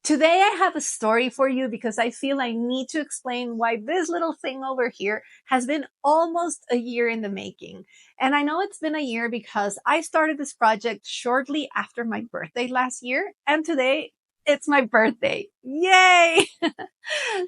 Today I have a story for you because I feel I need to explain why this little thing over here has been almost a year in the making. And I know it's been a year because I started this project shortly after my birthday last year, and today it's my birthday. Yay!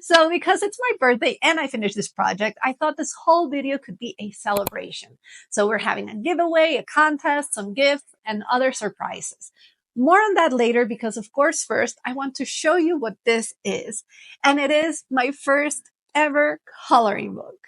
So because it's my birthday and I finished this project, I thought this whole video could be a celebration. So we're having a giveaway, a contest, some gifts, and other surprises. More on that later because, of course, first I want to show you what this is. And it is my first ever coloring book.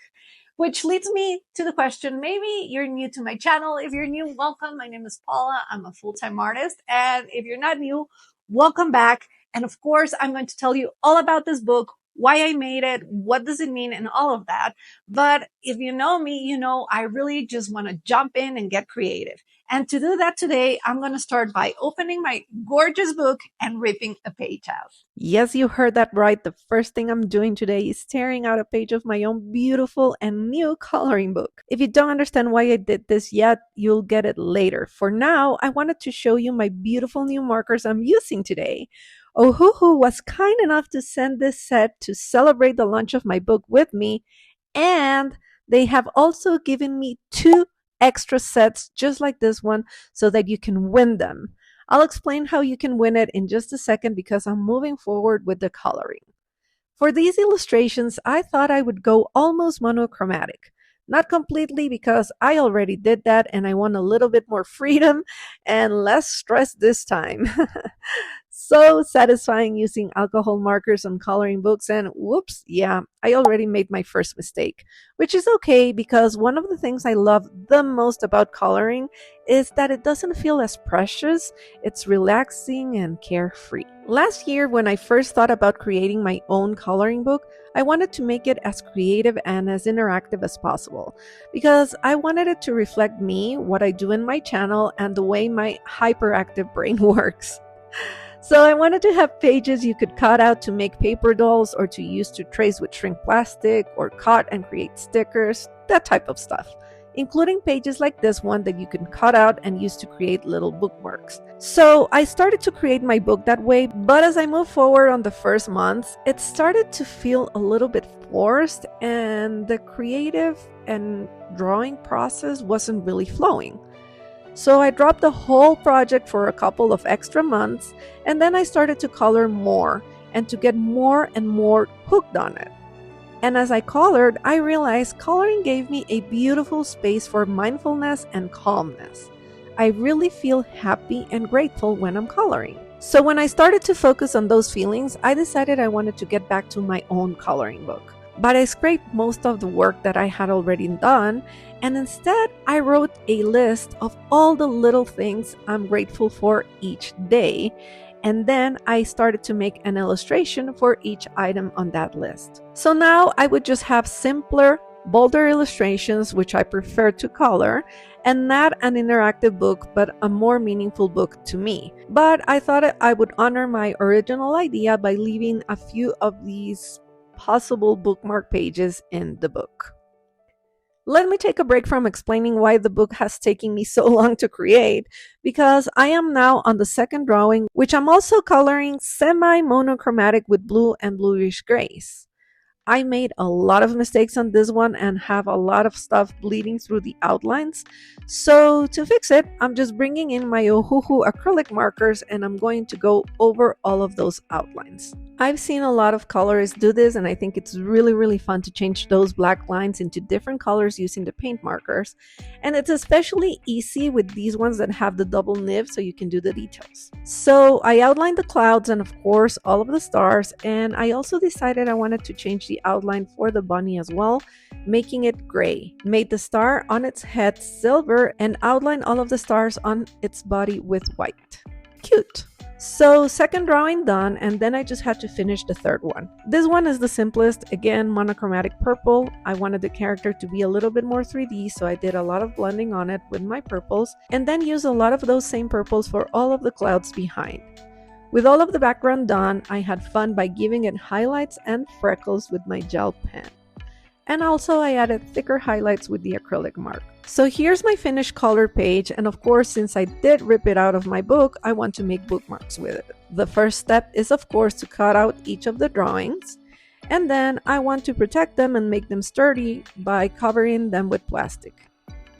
Which leads me to the question, maybe you're new to my channel. If you're new, welcome. My name is Paula. I'm a full-time artist. And if you're not new, welcome back. And of course, I'm going to tell you all about this book, why I made it, what does it mean, and all of that. But if you know me, you know I really just want to jump in and get creative. And to do that today, I'm going to start by opening my gorgeous book and ripping a page out. Yes, you heard that right. The first thing I'm doing today is tearing out a page of my own beautiful and new coloring book. If you don't understand why I did this yet, you'll get it later. For now, I wanted to show you my beautiful new markers I'm using today. Ohuhu was kind enough to send this set to celebrate the launch of my book with me, and they have also given me 2 extra sets just like this one so that you can win them. I'll explain how you can win it in just a second because I'm moving forward with the coloring. For these illustrations, I thought I would go almost monochromatic. Not completely because I already did that and I want a little bit more freedom and less stress this time. So satisfying using alcohol markers on coloring books, and whoops, yeah, I already made my first mistake, which is okay because one of the things I love the most about coloring is that it doesn't feel as precious. It's relaxing and carefree. Last year, when I first thought about creating my own coloring book, I wanted to make it as creative and as interactive as possible because I wanted it to reflect me, what I do in my channel, and the way my hyperactive brain works. So I wanted to have pages you could cut out to make paper dolls or to use to trace with shrink plastic or cut and create stickers, that type of stuff, including pages like this one that you can cut out and use to create little bookmarks. So I started to create my book that way, but as I moved forward on the first months, it started to feel a little bit forced and the creative and drawing process wasn't really flowing. So I dropped the whole project for a couple of extra months, and then I started to color more and to get more and more hooked on it. And as I colored, I realized coloring gave me a beautiful space for mindfulness and calmness. I really feel happy and grateful when I'm coloring. So when I started to focus on those feelings, I decided I wanted to get back to my own coloring book. But I scraped most of the work that I had already done, and instead I wrote a list of all the little things I'm grateful for each day, and then I started to make an illustration for each item on that list. So now I would just have simpler, bolder illustrations, which I prefer to color, and not an interactive book, but a more meaningful book to me. But I thought I would honor my original idea by leaving a few of these possible bookmark pages in the book. Let me take a break from explaining why the book has taken me so long to create, because I am now on the second drawing, which I'm also coloring semi-monochromatic with blue and bluish grays. I made a lot of mistakes on this one and have a lot of stuff bleeding through the outlines. So to fix it, I'm just bringing in my Ohuhu acrylic markers and I'm going to go over all of those outlines. I've seen a lot of colorists do this and I think it's really fun to change those black lines into different colors using the paint markers. And it's especially easy with these ones that have the double nib so you can do the details. So I outlined the clouds and of course all of the stars, and I also decided I wanted to change the outline for the bunny as well, making it gray. Made the star on its head silver and outlined all of the stars on its body with white. Cute! So second drawing done, and then I just had to finish the third one. This one is the simplest, again monochromatic purple. I wanted the character to be a little bit more 3D, so I did a lot of blending on it with my purples, and then used a lot of those same purples for all of the clouds behind. With all of the background done, I had fun by giving it highlights and freckles with my gel pen. And also I added thicker highlights with the acrylic mark. So here's my finished color page, and of course, since I did rip it out of my book, I want to make bookmarks with it. The first step is of course to cut out each of the drawings, and then I want to protect them and make them sturdy by covering them with plastic.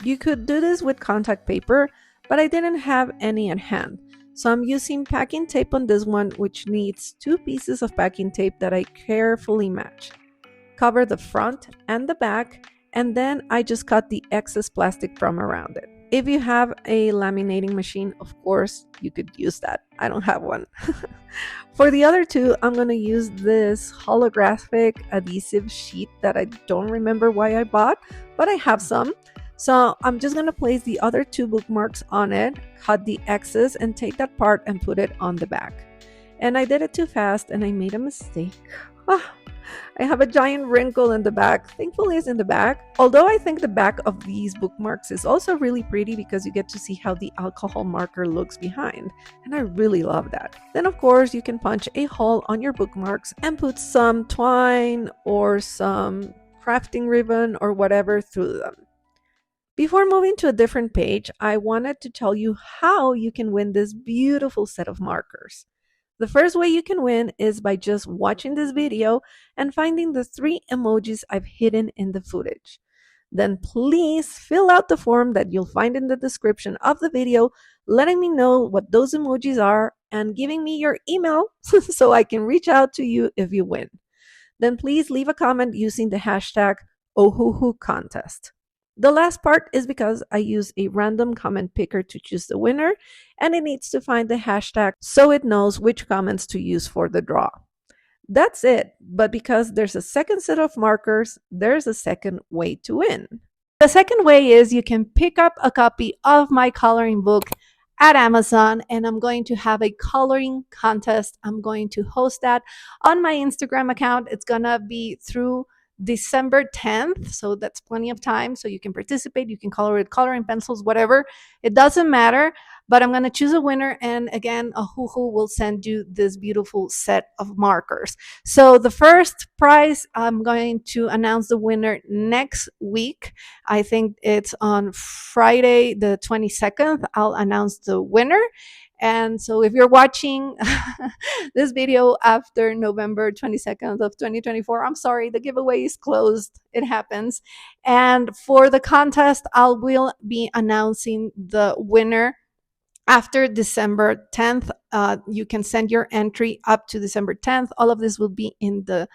You could do this with contact paper, but I didn't have any at hand. So I'm using packing tape on this one, which needs 2 pieces of packing tape that I carefully match. Cover the front and the back, and then I just cut the excess plastic from around it. If you have a laminating machine, of course, you could use that. I don't have one. For the other two, I'm going to use this holographic adhesive sheet that I don't remember why I bought, but I have some. So I'm just going to place the other 2 bookmarks on it, cut the excess, and take that part and put it on the back. And I did it too fast and I made a mistake. I have a giant wrinkle in the back. Thankfully, it's in the back. Although I think the back of these bookmarks is also really pretty because you get to see how the alcohol marker looks behind. And I really love that. Then, of course, you can punch a hole on your bookmarks and put some twine or some crafting ribbon or whatever through them. Before moving to a different page, I wanted to tell you how you can win this beautiful set of markers. The first way you can win is by just watching this video and finding the 3 emojis I've hidden in the footage. Then please fill out the form that you'll find in the description of the video, letting me know what those emojis are and giving me your email so I can reach out to you if you win. Then please leave a comment using the hashtag #OhuhuContest. The last part is because I use a random comment picker to choose the winner, and it needs to find the hashtag so it knows which comments to use for the draw. That's it, but because there's a second set of markers, there's a second way to win. The second way is you can pick up a copy of my coloring book at Amazon, and I'm going to have a coloring contest. I'm going to host that on my Instagram account. It's going to be through December 10th, so that's plenty of time. So you can participate, you can color with coloring pencils, whatever. It doesn't matter, but I'm going to choose a winner. And again, Ohuhu will send you this beautiful set of markers. So the first prize, I'm going to announce the winner next week. I think it's on Friday, the 22nd. I'll announce the winner. And so if you're watching this video after November 22nd of 2024, I'm sorry, the giveaway is closed. It happens. And for the contest, I will be announcing the winner after December 10th. You can send your entry up to December 10th. All of this will be in the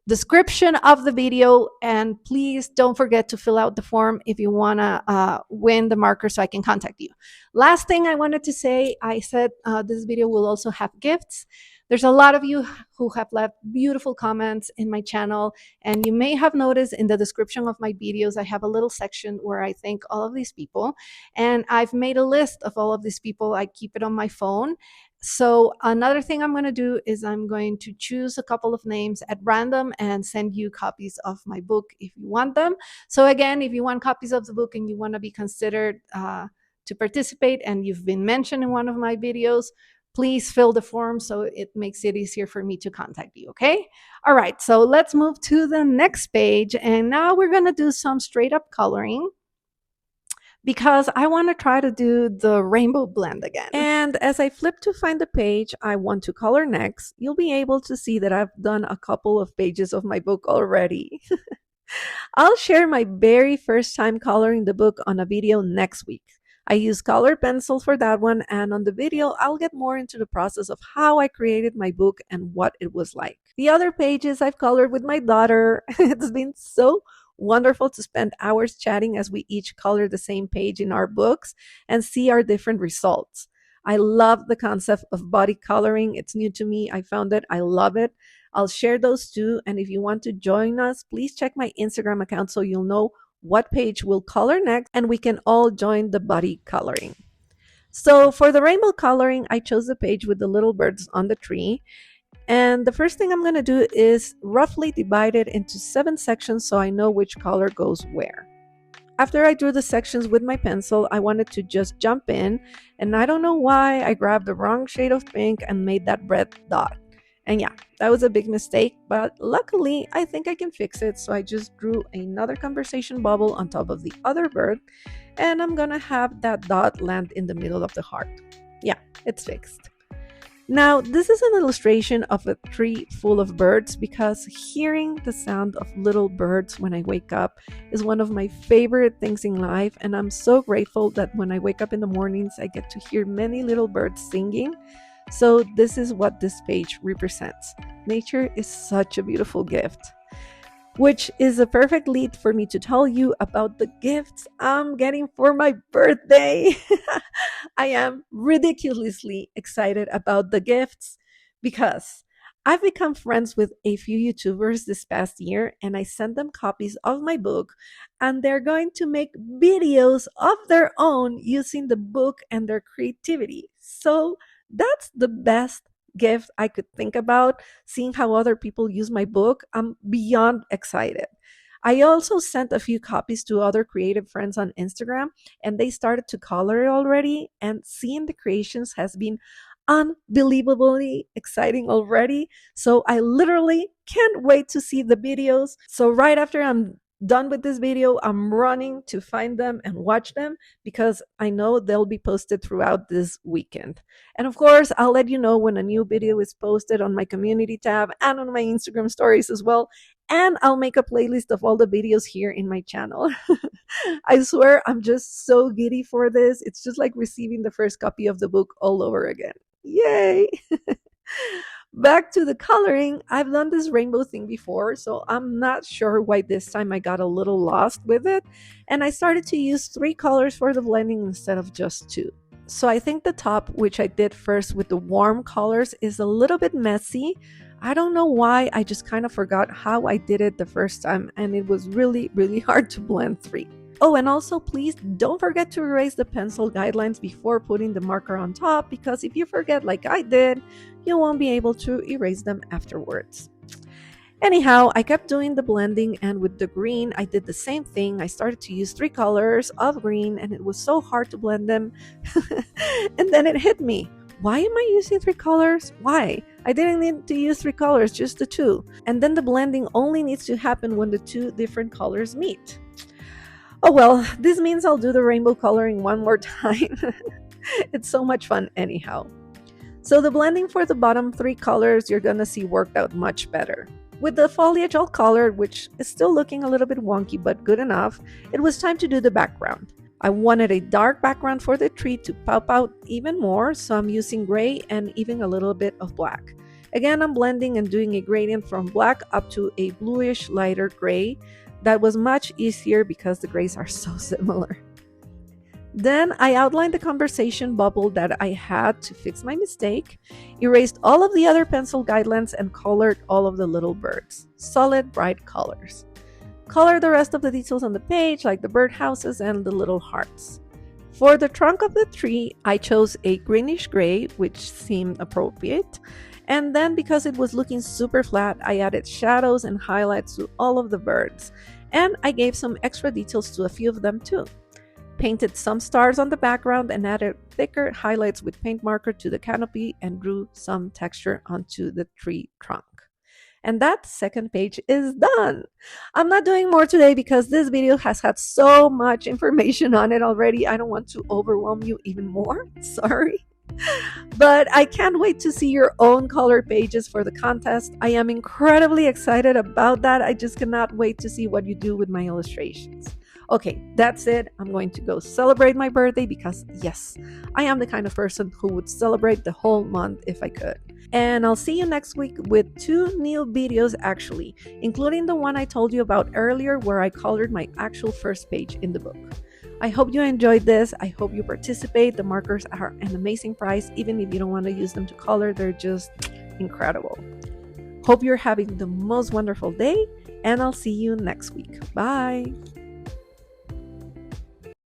description of the video, and please don't forget to fill out the form if you want to win the marker so I can contact you. Last thing I wanted to say, I said this video will also have gifts. There's a lot of you who have left beautiful comments in my channel, and you may have noticed in the description of my videos I have a little section where I thank all of these people, and I've made a list of all of these people. I keep it on my phone. So another thing I'm going to do is I'm going to choose a couple of names at random and send you copies of my book if you want them. So again, if you want copies of the book and you want to be considered to participate and you've been mentioned in one of my videos, please fill the form so it makes it easier for me to contact you, okay? All right, so let's move to the next page. And now we're going to do some straight up coloring, because I want to try to do the rainbow blend again. And as I flip to find the page I want to color next, you'll be able to see that I've done a couple of pages of my book already. I'll share my very first time coloring the book on a video next week. I use colored pencil for that one, and on the video, I'll get more into the process of how I created my book and what it was like. The other pages I've colored with my daughter. It's been so wonderful to spend hours chatting as we each color the same page in our books and see our different results. I love the concept of body coloring. It's new to me. I found it. I love it. I'll share those too. And if you want to join us, please check my Instagram account so you'll know what page we'll color next and we can all join the body coloring. So for the rainbow coloring, I chose the page with the little birds on the tree. And the first thing I'm going to do is roughly divide it into 7 sections so I know which color goes where. After I drew the sections with my pencil, I wanted to just jump in, and I don't know why I grabbed the wrong shade of pink and made that red dot. And yeah, that was a big mistake, but luckily I think I can fix it. So I just drew another conversation bubble on top of the other bird, and I'm gonna have that dot land in the middle of the heart. Yeah, it's fixed. Now, this is an illustration of a tree full of birds because hearing the sound of little birds when I wake up is one of my favorite things in life, and I'm so grateful that when I wake up in the mornings, I get to hear many little birds singing. So, this is what this page represents. Nature is such a beautiful gift, which is a perfect lead for me to tell you about the gifts I'm getting for my birthday. I am ridiculously excited about the gifts because I've become friends with a few YouTubers this past year and I sent them copies of my book, and they're going to make videos of their own using the book and their creativity. So that's the best gift I could think about. Seeing how other people use my book, I'm beyond excited. I also sent a few copies to other creative friends on Instagram, and they started to color it already. And seeing the creations has been unbelievably exciting already. So I literally can't wait to see the videos. So, right after I'm done with this video, I'm running to find them and watch them because I know they'll be posted throughout this weekend. And of course, I'll let you know when a new video is posted on my community tab and on my Instagram stories as well. And I'll make a playlist of all the videos here in my channel. I swear I'm just so giddy for this. It's just like receiving the first copy of the book all over again. Yay! Back to the coloring, I've done this rainbow thing before, so I'm not sure why this time I got a little lost with it, and I started to use 3 colors for the blending instead of just 2. So I think the top, which I did first with the warm colors, is a little bit messy. I don't know why, I just kind of forgot how I did it the first time, and it was really, really hard to blend 3. Oh, and also please don't forget to erase the pencil guidelines before putting the marker on top, because if you forget like I did, you won't be able to erase them afterwards. Anyhow, I kept doing the blending, and with the green, I did the same thing. I started to use 3 colors of green, and it was so hard to blend them. And then it hit me. Why am I using 3 colors? Why? I didn't need to use 3 colors, just the 2. And then the blending only needs to happen when the 2 different colors meet. Oh well, this means I'll do the rainbow coloring one more time. It's so much fun anyhow. So the blending for the bottom 3 colors you're gonna see worked out much better. With the foliage all colored, which is still looking a little bit wonky but good enough, it was time to do the background. I wanted a dark background for the tree to pop out even more, so I'm using gray and even a little bit of black. Again, I'm blending and doing a gradient from black up to a bluish lighter gray. That was much easier because the grays are so similar. Then I outlined the conversation bubble that I had to fix my mistake, erased all of the other pencil guidelines, and colored all of the little birds. Solid, bright colors. Color the rest of the details on the page, like the birdhouses and the little hearts. For the trunk of the tree, I chose a greenish gray, which seemed appropriate. And then because it was looking super flat, I added shadows and highlights to all of the birds. And I gave some extra details to a few of them too. Painted some stars on the background and added thicker highlights with paint marker to the canopy and drew some texture onto the tree trunk. And that second page is done. I'm not doing more today because this video has had so much information on it already. I don't want to overwhelm you even more. Sorry. But I can't wait to see your own color pages for the contest. I am incredibly excited about that. I just cannot wait to see what you do with my illustrations. Okay, that's it. I'm going to go celebrate my birthday because, yes, I am the kind of person who would celebrate the whole month if I could. And I'll see you next week with 2 new videos actually, including the one I told you about earlier where I colored my actual first page in the book. I hope you enjoyed this. I hope you participate. The markers are an amazing price. Even if you don't want to use them to color, they're just incredible. Hope you're having the most wonderful day, and I'll see you next week. Bye.